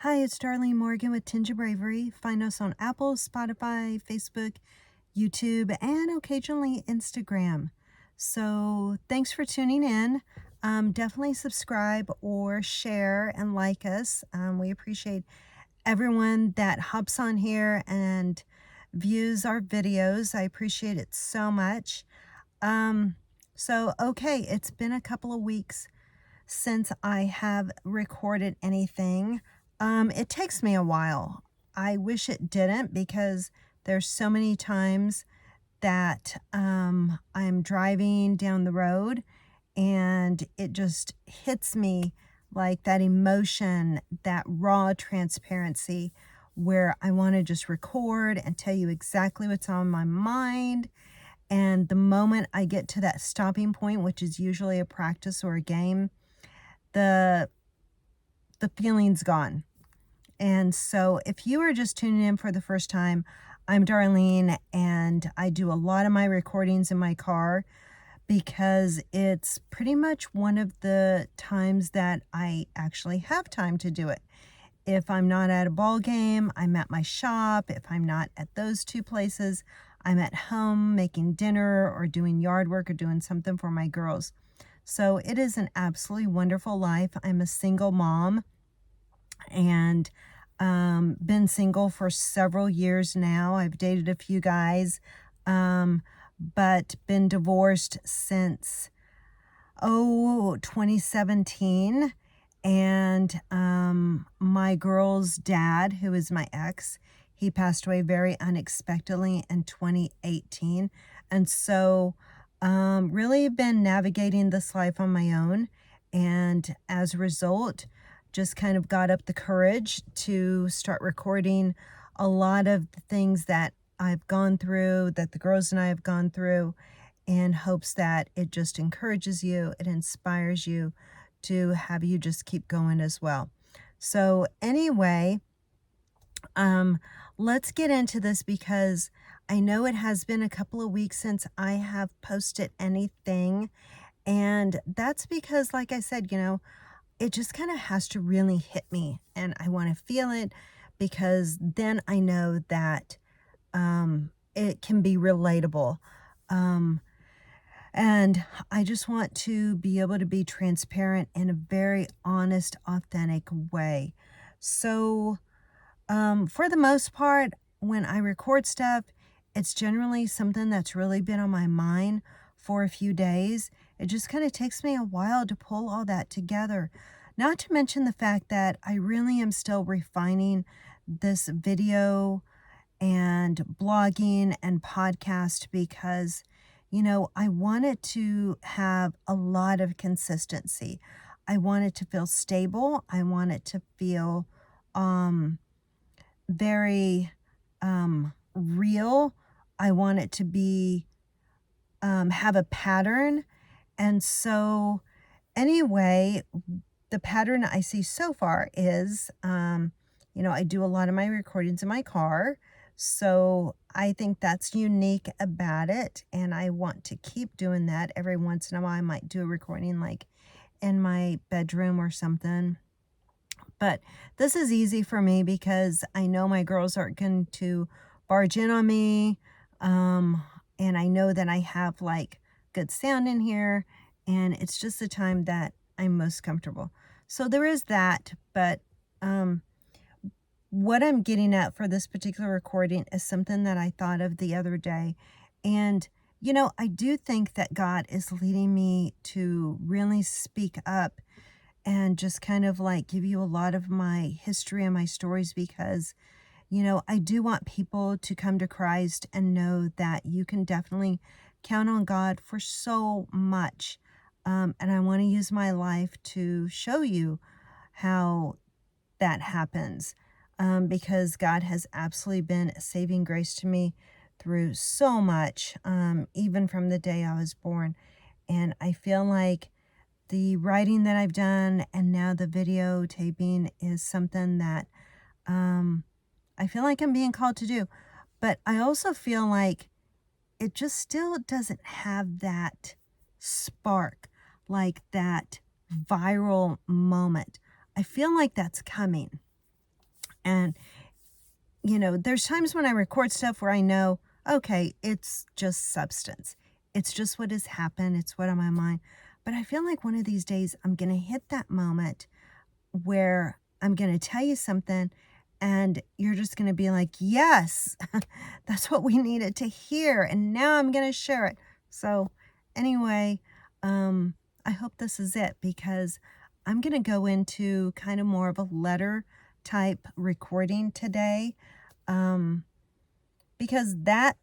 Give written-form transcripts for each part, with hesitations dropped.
Hi, it's Darlene Morgan with Tinge of Bravery. Find us on Apple, Spotify, Facebook, YouTube, and occasionally Instagram. So thanks for tuning in. Definitely subscribe or share and like us. We appreciate everyone that hops on here and views our videos. I appreciate it so much. Okay, it's been a couple of weeks since I have recorded anything. It takes me a while. I wish it didn't because there's so many times that I'm driving down the road and it just hits me like that emotion, that raw transparency where I want to just record and tell you exactly what's on my mind. And the moment I get to that stopping point, which is usually a practice or a game, the feeling's gone. And so if you are just tuning in for the first time, I'm Darlene and I do a lot of my recordings in my car because it's pretty much one of the times that I actually have time to do it. If I'm not at a ball game, I'm at my shop. If I'm not at those two places, I'm at home making dinner or doing yard work or doing something for my girls. So it is an absolutely wonderful life. I'm a single mom and been single for several years now. I've dated a few guys, but been divorced since 2017. And my girl's dad, who is my ex, he passed away very unexpectedly in 2018. And so really been navigating this life on my own. And as a result, just kind of got up the courage to start recording a lot of the things that I've gone through, that the girls and I have gone through, in hopes that it just encourages you, it inspires you to have you just keep going as well. So anyway, um, let's get into this because I know it has been a couple of weeks since I have posted anything. And that's because, like I said, it just kind of has to really hit me and I want to feel it because then I know that it can be relatable. Um, and I just want to be able to be transparent in a very honest, authentic way. So, for the most part, when I record stuff, it's generally something that's really been on my mind for a few days. It just kind of takes me a while to pull all that together. Not to mention the fact that I really am still refining this video and blogging and podcast because, I want it to have a lot of consistency. I want it to feel stable. I want it to feel um, very real. I want it to be have a pattern. And so, anyway, the pattern I see so far is, I do a lot of my recordings in my car. So I think that's unique about it. And I want to keep doing that. Every once in a while, I might do a recording like in my bedroom or something. But this is easy for me because I know my girls aren't going to barge in on me. Um, and I know that I have like good sound in here. And it's just the time that I'm most comfortable. So there is that. But um, what I'm getting at for this particular recording is something that I thought of the other day. And, I do think that God is leading me to really speak up and just kind of like give you a lot of my history and my stories because, I do want people to come to Christ and know that you can definitely count on God for so much. And I want to use my life to show you how that happens because God has absolutely been a saving grace to me through so much, even from the day I was born. And I feel like the writing that I've done and now the videotaping is something that I feel like I'm being called to do. But I also feel like it just still doesn't have that spark, like that viral moment. I feel like that's coming. And, there's times when I record stuff where I know, okay, it's just substance. It's just what has happened. It's what on my mind. But I feel like one of these days I'm going to hit that moment where I'm going to tell you something and you're just going to be like, yes, that's what we needed to hear. And now I'm going to share it. So, anyway, I hope this is it because I'm going to go into kind of more of a letter type recording today um, because that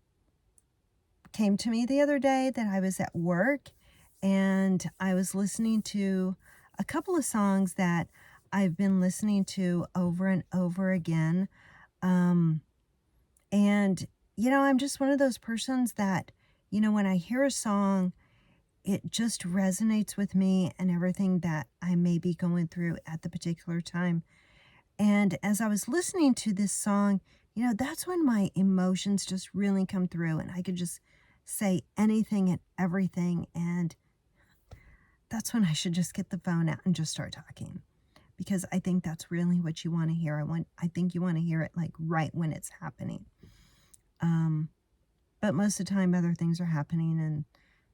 came to me the other day that I was at work and I was listening to a couple of songs that I've been listening to over and over again. Um, and, I'm just one of those persons that, when I hear a song, it just resonates with me and everything that I may be going through at the particular time. And as I was listening to this song, that's when my emotions just really come through and I could just say anything and everything. And that's when I should just get the phone out and just start talking because I think that's really what you want to hear. I think you want to hear it like right when it's happening. But most of the time other things are happening and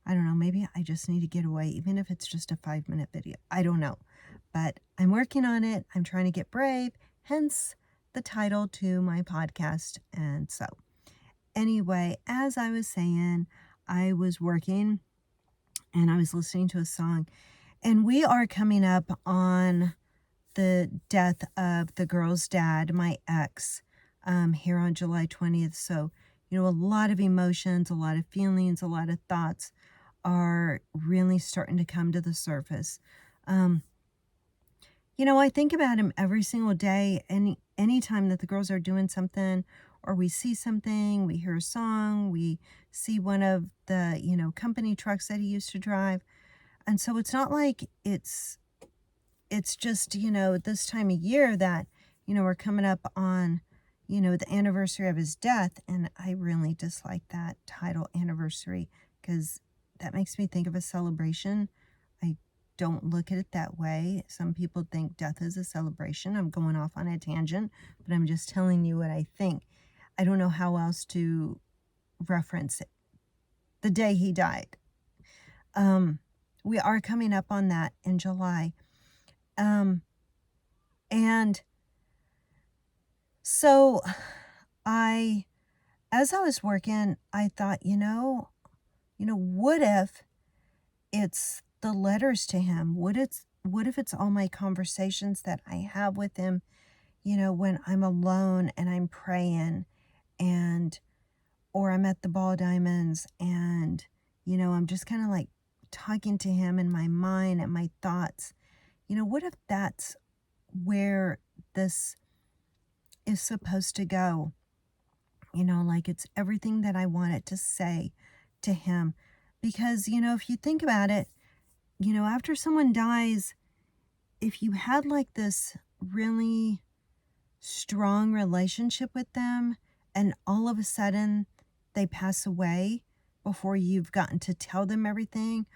I don't know, maybe I just need to get away, even if it's just a 5-minute video. I don't know. But I'm working on it. I'm trying to get brave, hence the title to my podcast. And so, anyway, as I was saying, I was working and I was listening to a song. And we are coming up on the death of the girl's dad, my ex, here on July 20th. So, a lot of emotions, a lot of feelings, a lot of thoughts are really starting to come to the surface. I think about him every single day. Anytime that the girls are doing something or we see something, we hear a song, we see one of the, company trucks that he used to drive. And so it's not like it's just, this time of year that, we're coming up on, the anniversary of his death. And I really dislike that title, anniversary, because that makes me think of a celebration. I don't look at it that way. Some people think death is a celebration. I'm going off on a tangent, but I'm just telling you what I think. I don't know how else to reference it. The day he died. We are coming up on that in July. And so as I was working, I thought, what if it's the letters to him? What if it's all my conversations that I have with him, when I'm alone and I'm praying or I'm at the Ball Diamonds and, I'm just kind of like talking to him in my mind and my thoughts. What if that's where this is supposed to go? Like it's everything that I wanted to say to him. Because, if you think about it, after someone dies, if you had like this really strong relationship with them and all of a sudden they pass away before you've gotten to tell them everything,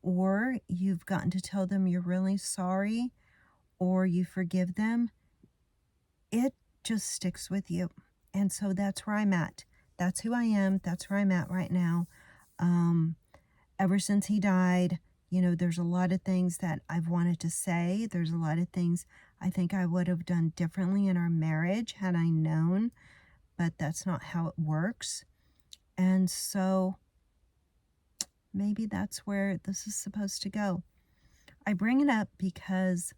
or you've gotten to tell them you're really sorry, or you forgive them, it just sticks with you. And so that's where I'm at. That's who I am. That's where I'm at right now. Ever since he died, there's a lot of things that I've wanted to say. There's a lot of things I think I would have done differently in our marriage had I known, but that's not how it works. And so maybe that's where this is supposed to go. I bring it up because,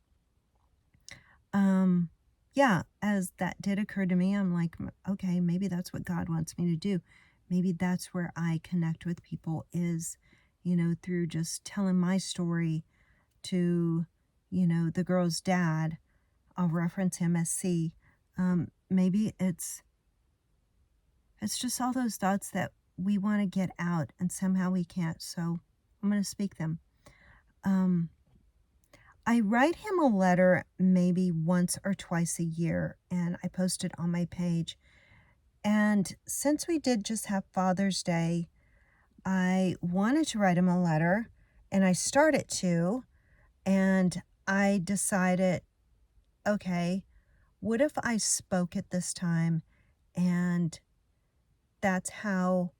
yeah, as that did occur to me, I'm like, okay, maybe that's what God wants me to do. Maybe that's where I connect with people is, through just telling my story to, the girl's dad. I'll reference him as C. Maybe it's just all those thoughts that we want to get out and somehow we can't. So I'm going to speak them. I write him a letter maybe once or twice a year, and I post it on my page. And since we did just have Father's Day, I wanted to write him a letter, and I started to, and I decided, okay, what if I spoke it this time and that's how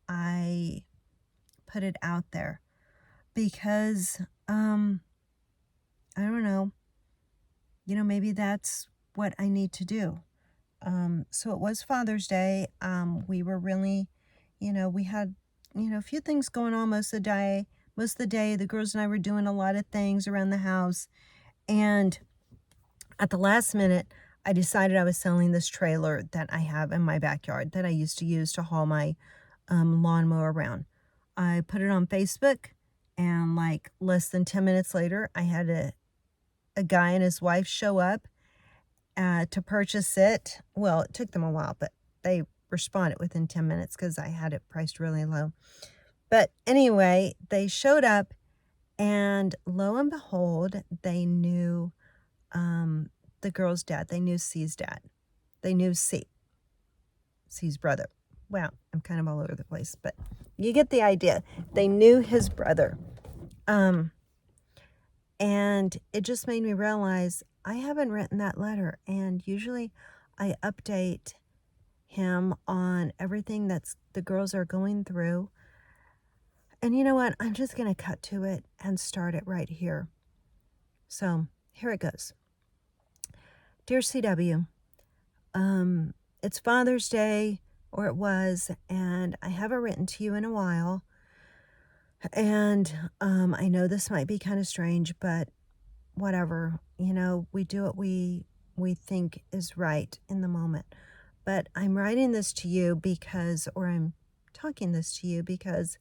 I put it out there? Because, I don't know, maybe that's what I need to do. So it was Father's Day. We were really, we had, a few things going on most of the day. Most of the day, the girls and I were doing a lot of things around the house. And at the last minute, I decided I was selling this trailer that I have in my backyard that I used to use to haul my lawnmower around. I put it on Facebook, and like less than 10 minutes later, I had a guy and his wife show up to purchase it. Well, it took them a while, but they responded within 10 minutes because I had it priced really low. But anyway, they showed up, and lo and behold, they knew the girl's dad. They knew C's dad. They knew C's brother. Wow, I'm kind of all over the place, but you get the idea. They knew his brother. And it just made me realize I haven't written that letter. And usually I update him on everything that's the girls are going through. And you know what? I'm just going to cut to it and start it right here. So here it goes. Dear CW, it's Father's Day, or it was, and I haven't written to you in a while. And I know this might be kind of strange, but whatever, we do what we think is right in the moment. But I'm writing this to you because, or I'm talking this to you because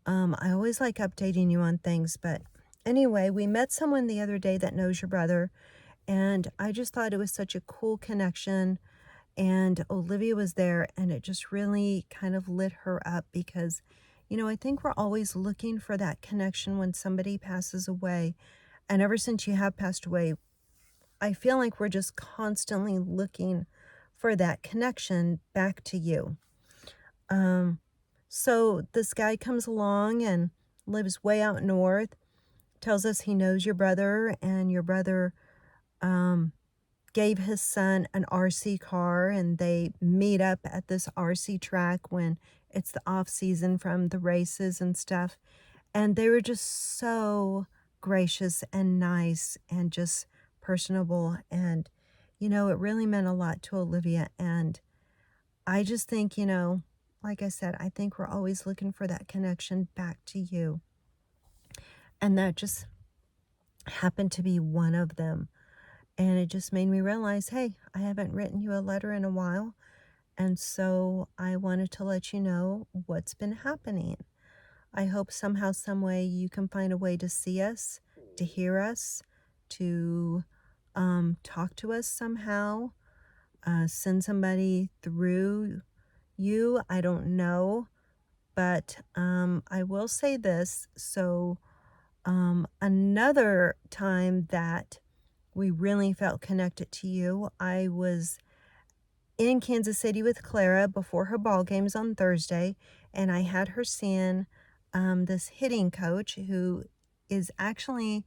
I always like updating you on things. But anyway, we met someone the other day that knows your brother, and I just thought it was such a cool connection. And Olivia was there, and it just really kind of lit her up because, I think we're always looking for that connection when somebody passes away. And ever since you have passed away, I feel like we're just constantly looking for that connection back to you. So this guy comes along and lives way out north, tells us he knows your brother, and your brother gave his son an RC car, and they meet up at this RC track when it's the off season from the races and stuff. And they were just so gracious and nice and just personable. And, it really meant a lot to Olivia. And I just think, like I said, I think we're always looking for that connection back to you. And that just happened to be one of them. And it just made me realize, hey, I haven't written you a letter in a while. And so I wanted to let you know what's been happening. I hope somehow, some way you can find a way to see us, to hear us, to talk to us somehow, send somebody through you. I don't know, but I will say this. So another time that we really felt connected to you, I was in Kansas City with Clara before her ball games on Thursday, and I had her seeing this hitting coach who is actually,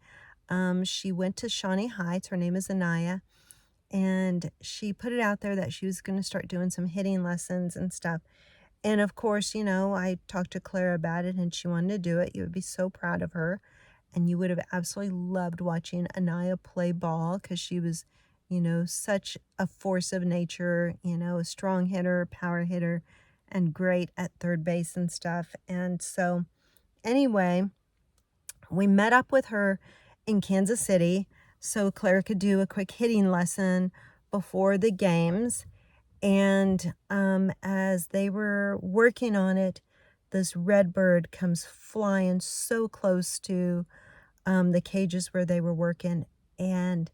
she went to Shawnee Heights. Her name is Anaya, and she put it out there that she was going to start doing some hitting lessons and stuff. And of course, I talked to Clara about it, and she wanted to do it. You would be so proud of her, and you would have absolutely loved watching Anaya play ball because she was, such a force of nature, a strong hitter, power hitter, and great at third base and stuff. And so anyway, we met up with her in Kansas City so Claire could do a quick hitting lesson before the games. And as they were working on it, this red bird comes flying so close to the cages where they were working. And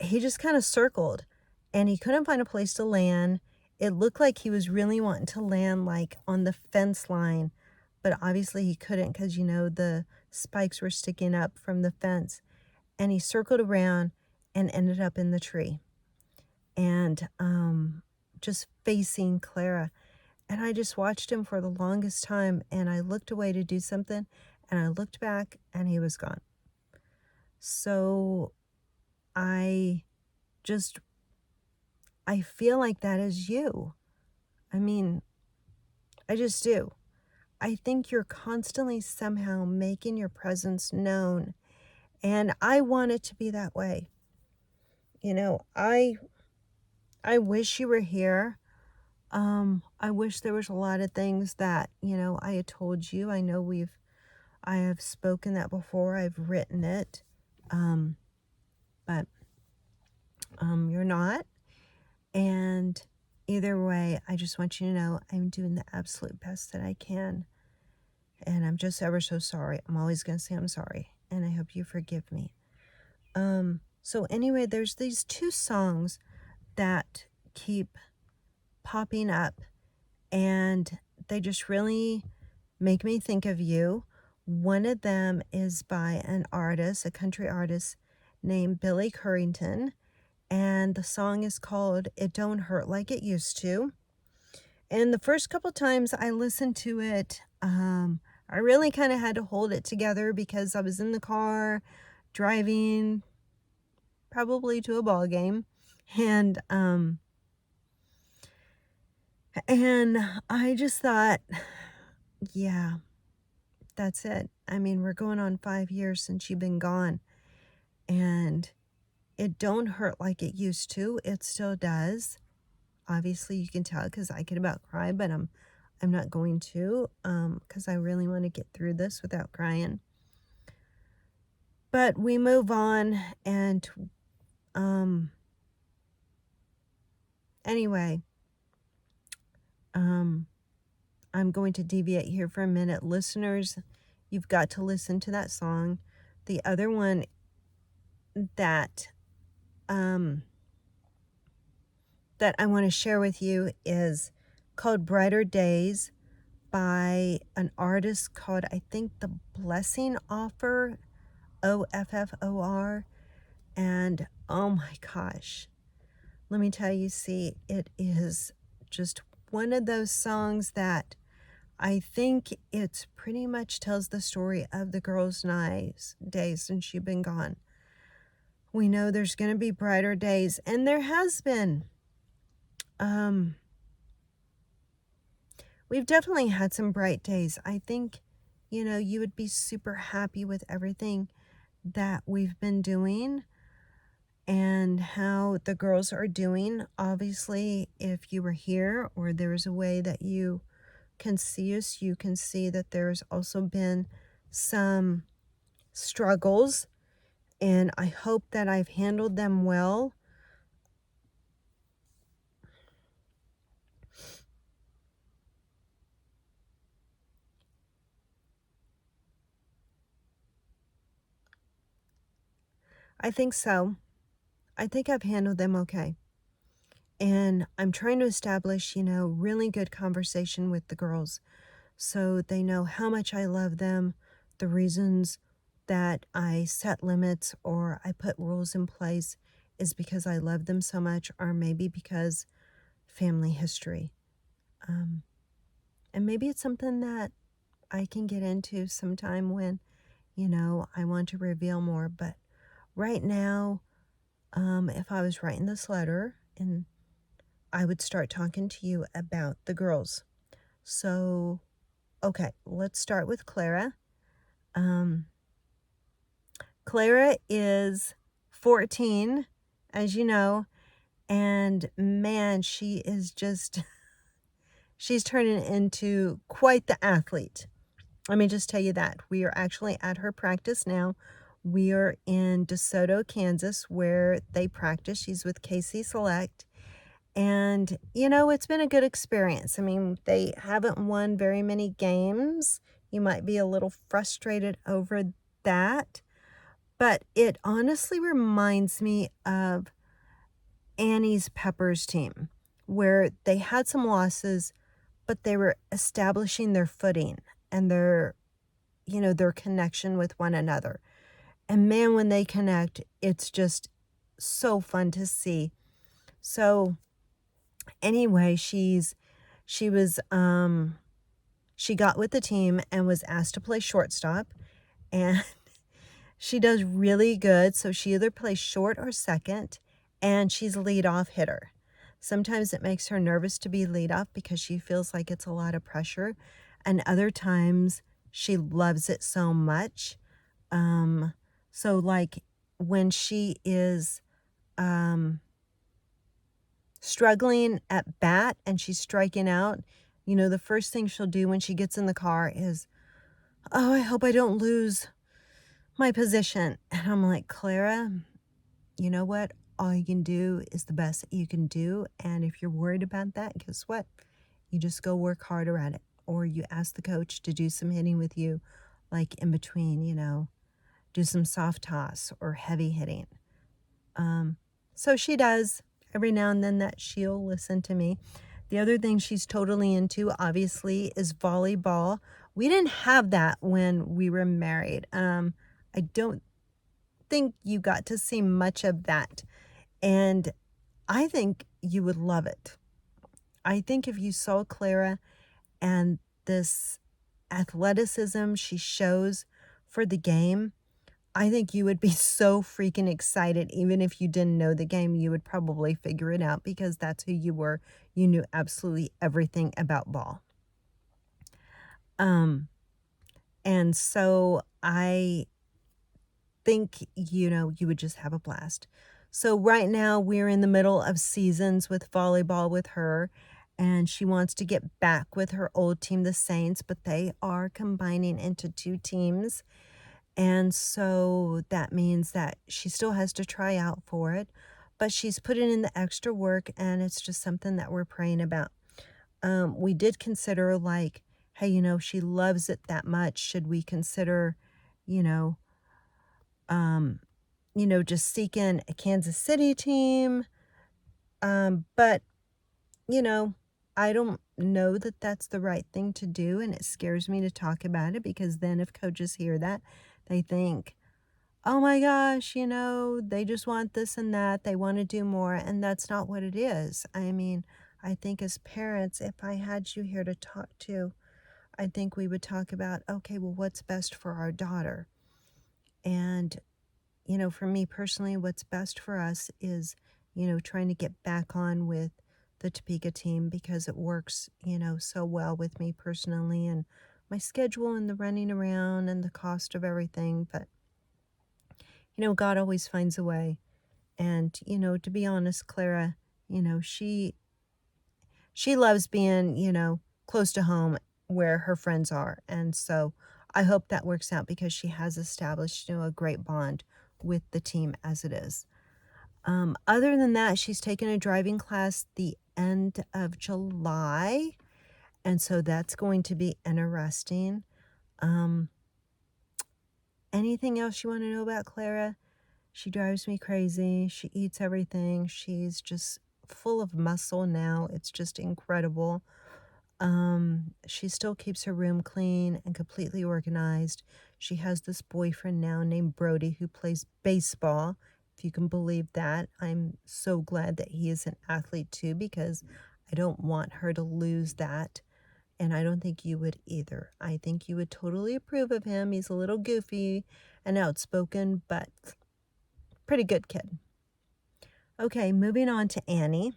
he just kind of circled, and he couldn't find a place to land. It looked like he was really wanting to land like on the fence line, but obviously he couldn't because, the spikes were sticking up from the fence. And he circled around and ended up in the tree and just facing Clara. And I just watched him for the longest time, and I looked away to do something, and I looked back, and he was gone. So I just I feel like that is you. I mean, I just do. I think you're constantly somehow making your presence known, and I want it to be that way. You know, I wish you were here. I wish there was a lot of things that, I had told you. I know I have spoken that before. I've written it. But you're not. And either way, I just want you to know I'm doing the absolute best that I can. And I'm just ever so sorry. I'm always going to say I'm sorry. And I hope you forgive me. So anyway, there's these two songs that keep popping up, and they just really make me think of you. One of them is by an artist, a country artist named Billy Currington, and the song is called It Don't Hurt Like It Used to. And the first couple times I listened to it, I really kind of had to hold it together because I was in the car driving probably to a ball game, and I just thought, yeah, that's it. I mean, we're going on 5 years since you've been gone, and it don't hurt like it used to. It still does. Obviously, you can tell because I could about cry, but I'm not going to, because I really want to get through this without crying. But we move on, and anyway, I'm going to deviate here for a minute. Listeners, you've got to listen to that song. The other one that that I want to share with you is called Brighter Days by an artist called, I think, The Blessing Offor, Offor. And oh my gosh, let me tell you, see, it is just one of those songs that I think it's pretty much tells the story of the girl's days since you've been gone. We know there's going to be brighter days, and there has been. We've definitely had some bright days. I think, you would be super happy with everything that we've been doing and how the girls are doing. Obviously, if you were here or there's a way that you can see us, you can see that there's also been some struggles, and I hope that I've handled them well. I think so. I think I've handled them okay. And I'm trying to establish, really good conversation with the girls so they know how much I love them, the reasons that I set limits or I put rules in place is because I love them so much, or maybe because family history. And maybe it's something that I can get into sometime when, I want to reveal more. But right now, if I was writing this letter, and I would start talking to you about the girls. So, okay, let's start with Clara. Clara is 14, as you know, and man, she is just, she's turning into quite the athlete. Let me just tell you that. We are actually at her practice now. We are in DeSoto, Kansas, where they practice. She's with KC Select. And, it's been a good experience. I mean, they haven't won very many games. You might be a little frustrated over that. But it honestly reminds me of Annie's Peppers team, where they had some losses, but they were establishing their footing and their connection with one another. And man, when they connect, it's just so fun to see. So anyway, she got with the team and was asked to play shortstop, and she does really good. So she either plays short or second, and she's a leadoff hitter. Sometimes it makes her nervous to be lead off because she feels like it's a lot of pressure. And other times she loves it so much. Um, so like when she is struggling at bat and she's striking out, the first thing she'll do when she gets in the car is, "Oh, I hope I don't lose my position." And I'm like, "Clara, you know what? All you can do is the best that you can do. And if you're worried about that, guess what? You just go work harder at it. Or you ask the coach to do some hitting with you, like in between, do some soft toss or heavy hitting." So she does every now and then that she'll listen to me. The other thing she's totally into, obviously, is volleyball. We didn't have that when we were married. I don't think you got to see much of that. And I think you would love it. I think if you saw Clara and this athleticism she shows for the game, I think you would be so freaking excited. Even if you didn't know the game, you would probably figure it out because that's who you were. You knew absolutely everything about ball. And so I think, you would just have a blast. So right now we're in the middle of seasons with volleyball with her, and she wants to get back with her old team, the Saints, but they are combining into two teams. And so that means that she still has to try out for it, but she's putting in the extra work, and it's just something that we're praying about. We did consider, like, hey, she loves it that much. Should we consider, you know, um, just seeking a Kansas City team? But, you know, I don't know that that's the right thing to do, and it scares me to talk about it because then if coaches hear that, they think, oh my gosh, they just want this and that. They want to do more. And that's not what it is. I mean, I think as parents, if I had you here to talk to, I think we would talk about, okay, well, what's best for our daughter? And, for me personally, what's best for us is, trying to get back on with the Topeka team because it works, so well with me personally and my schedule and the running around and the cost of everything. But God always finds a way. And, to be honest, Clara, she loves being, close to home where her friends are. And so I hope that works out because she has established, a great bond with the team as it is. Other than that, she's taken a driving class the end of July. And so that's going to be interesting. Anything else you want to know about Clara? She drives me crazy. She eats everything. She's just full of muscle now. It's just incredible. She still keeps her room clean and completely organized. She has this boyfriend now named Brody who plays baseball, if you can believe that. I'm so glad that he is an athlete too because I don't want her to lose that. And I don't think you would either. I think you would totally approve of him. He's a little goofy and outspoken, but pretty good kid. Okay, moving on to Annie.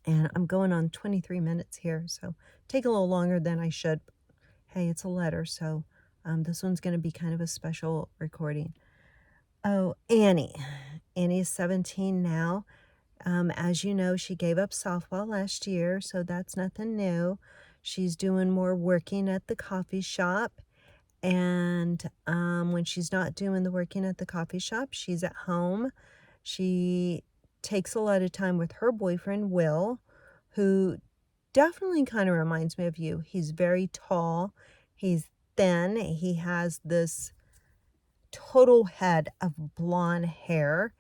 And I'm going on 23 minutes here, so take a little longer than I should. Hey, it's a letter, so this one's going to be kind of a special recording. Oh, Annie. Annie is 17 now. As you know, she gave up softball last year, so that's nothing new. She's doing more working at the coffee shop. And when she's not doing the working at the coffee shop, she's at home. She takes a lot of time with her boyfriend, Will, who definitely kind of reminds me of you. He's very tall. He's thin. He has this total head of blonde hair.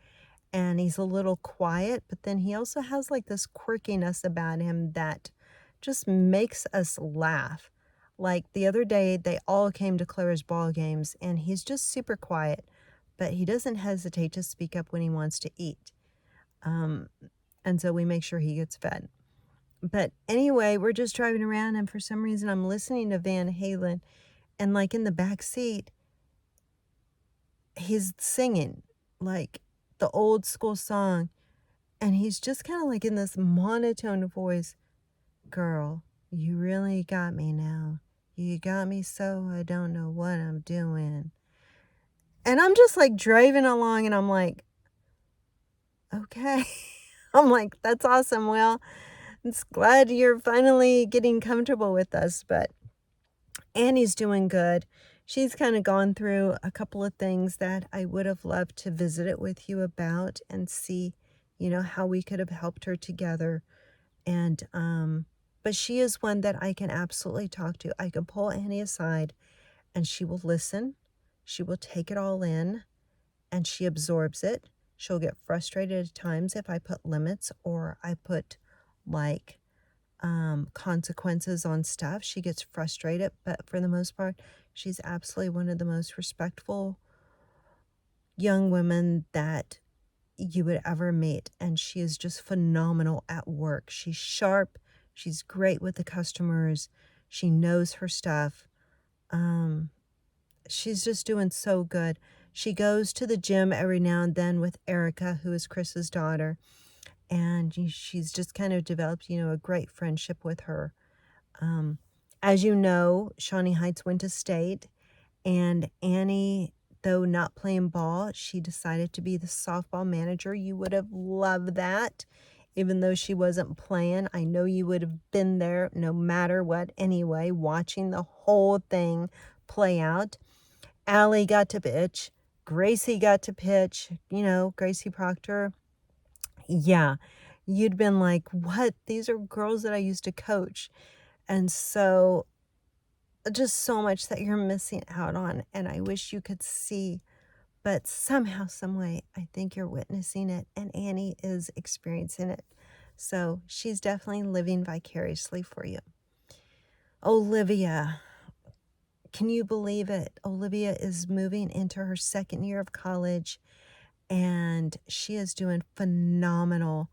And he's a little quiet, but then he also has like this quirkiness about him that just makes us laugh. Like the other day, they all came to Clara's ball games, and he's just super quiet, but he doesn't hesitate to speak up when he wants to eat. And so we make sure he gets fed. But anyway, we're just driving around, and for some reason, I'm listening to Van Halen, and like in the back seat, he's singing like the old school song, And he's just kind of like in this monotone voice, girl, you really got me now. You got me so I don't know what I'm doing. And I'm just like driving along and I'm like, okay. I'm like, that's awesome. Well, it's glad you're finally getting comfortable with us, but Annie's doing good. She's kind of gone through a couple of things that I would have loved to visit it with you about and see, how we could have helped her together. And but she is one that I can absolutely talk to. I can pull Annie aside and she will listen. She will take it all in and she absorbs it. She'll get frustrated at times if I put limits or I put like consequences on stuff. She gets frustrated, but for the most part, she's absolutely one of the most respectful young women that you would ever meet. And she is just phenomenal at work. She's sharp. She's great with the customers. She knows her stuff. Um, she's just doing so good. She goes to the gym every now and then with Erica, who is Chris's daughter. And she's just kind of developed, a great friendship with her. Um, as you know, Shawnee Heights went to state, and Annie, though not playing ball, she decided to be the softball manager. You would have loved that, even though she wasn't playing. I know you would have been there no matter what anyway, watching the whole thing play out. Allie got to pitch. Gracie got to pitch, Gracie Proctor. Yeah, you'd been like, what? These are girls that I used to coach. And so just so much that you're missing out on, and I wish you could see, but somehow, some way, I think you're witnessing it, and Annie is experiencing it. So she's definitely living vicariously for you. Olivia, can you believe it? Olivia is moving into her second year of college, and she is doing phenomenal.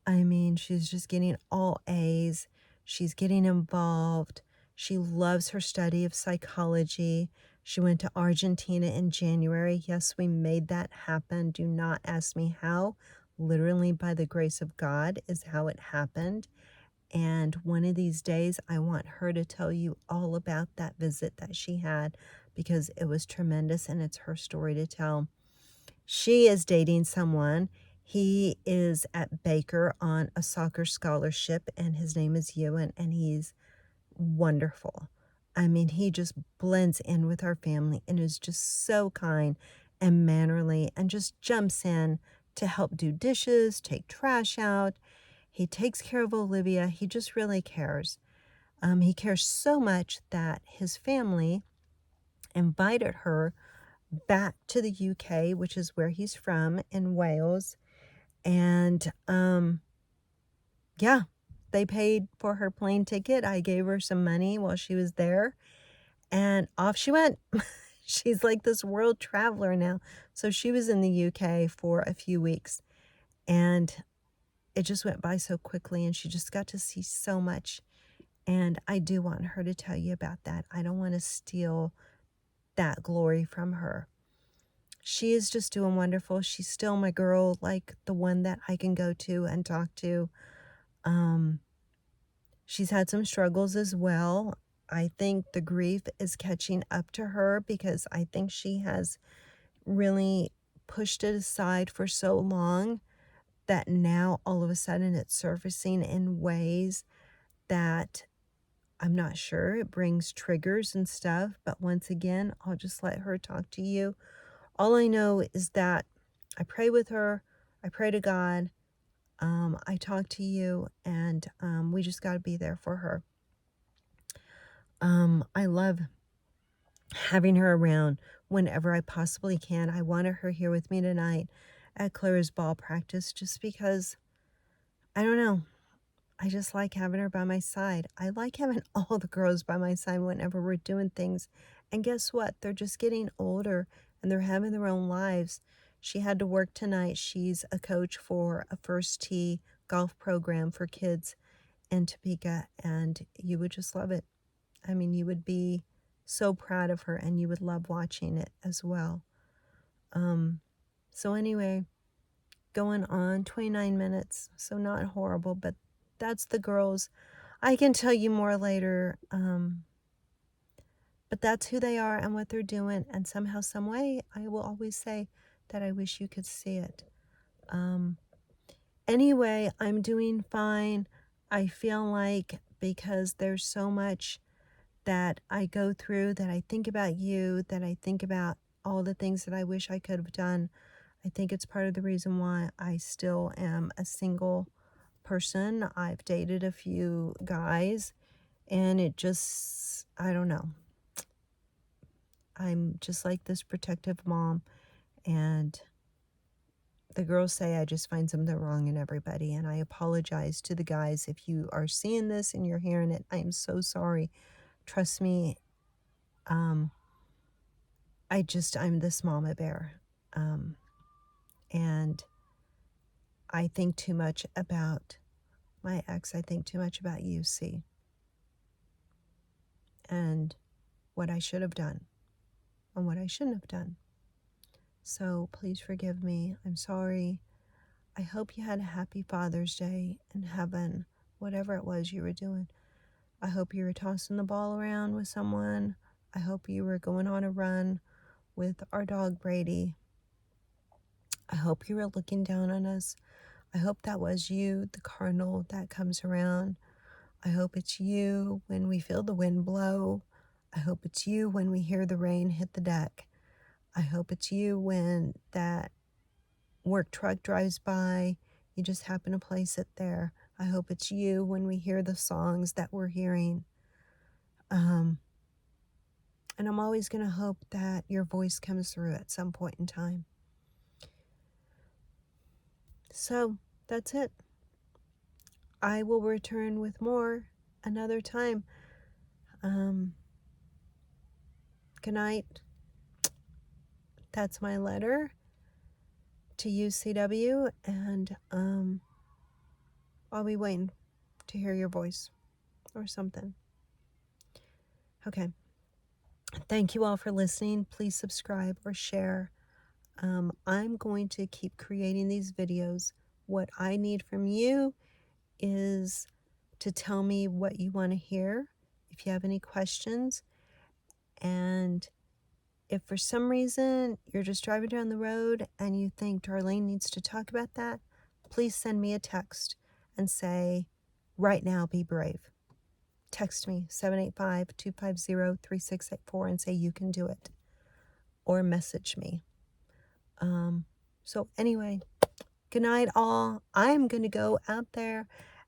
I mean, she's just getting all A's. She's getting involved. She loves her study of psychology. She went to Argentina in January. Yes, we made that happen. Do not ask me how. Literally, by the grace of God, is how it happened. And one of these days, I want her to tell you all about that visit that she had because it was tremendous and it's her story to tell. She is dating someone. He is at Baker on a soccer scholarship, and his name is Ewan, and he's wonderful. I mean, he just blends in with our family and is just so kind and mannerly and just jumps in to help do dishes, take trash out. He takes care of Olivia. He just really cares. He cares so much that his family invited her back to the UK, which is where he's from, in Wales. And yeah, they paid for her plane ticket. I gave her some money while she was there, and off she went. She's like this world traveler now. So she was in the UK for a few weeks, and it just went by so quickly, and she just got to see so much. And I do want her to tell you about that. I don't want to steal that glory from her. She is just doing wonderful. She's still my girl, like the one that I can go to and talk to. She's had some struggles as well. I think the grief is catching up to her because I think she has really pushed it aside for so long that now all of a sudden it's surfacing in ways that I'm not sure. It brings triggers and stuff. But once again, I'll just let her talk to you. All I know is that I pray with her. I pray to God. I talk to you, and we just got to be there for her. I love having her around whenever I possibly can. I wanted her here with me tonight at Clara's ball practice just because, I don't know, I just like having her by my side. I like having all the girls by my side whenever we're doing things. And guess what? They're just getting older and they're having their own lives. She had to work tonight. She's a coach for a First Tee golf program for kids in Topeka, and you would just love it. I mean, you would be so proud of her and you would love watching it as well. So anyway, going on 29 minutes, so not horrible, but that's the girls. I can tell you more later, but that's who they are and what they're doing, and somehow, some way, I will always say that I wish you could see it. Anyway, I'm doing fine. I feel like because there's so much that I go through, that I think about you, that I think about all the things that I wish I could have done. I think it's part of the reason why I still am a single person. I've dated a few guys, and it just, I don't know. I'm just like this protective mom, and the girls say I just find something wrong in everybody, and I apologize to the guys if you are seeing this and you're hearing it. I am so sorry. Trust me, I'm this mama bear. And I think too much about my ex. I think too much about you, see, and what I should have done and what I shouldn't have done. So please forgive me. I'm sorry. I hope you had a happy Father's Day in heaven, whatever it was you were doing. I hope you were tossing the ball around with someone. I hope you were going on a run with our dog Brady. I hope you were looking down on us. I hope that was you, the cardinal that comes around. I hope it's you when we feel the wind blow. I hope it's you when we hear the rain hit the deck. I hope it's you when that work truck drives by, you just happen to place it there. I hope it's you when we hear the songs that we're hearing. And I'm always going to hope that your voice comes through at some point in time. So that's it. I will return with more another time. Good night. That's my letter to UCW, and I'll be waiting to hear your voice or something. Okay. Thank you all for listening. Please subscribe or share. I'm going to keep creating these videos. What I need from you is to tell me what you want to hear, if you have any questions. And if for some reason you're just driving down the road and you think Darlene needs to talk about that, please send me a text and say, right now, be brave. Text me 785-250-3684 and say you can do it, or message me. So anyway, good night all. I'm going to go out there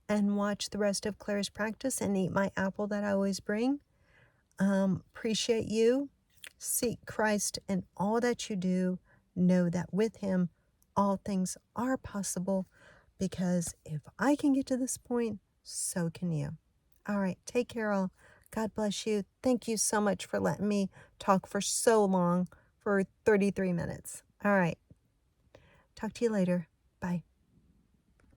and watch the rest of Claire's practice and eat my apple that I always bring. Appreciate you. Seek Christ in all that you do. Know that with him, all things are possible, because if I can get to this point, so can you. All right, take care all. God bless you. Thank you so much for letting me talk for so long, for 33 minutes. All right. Talk to you later. Bye.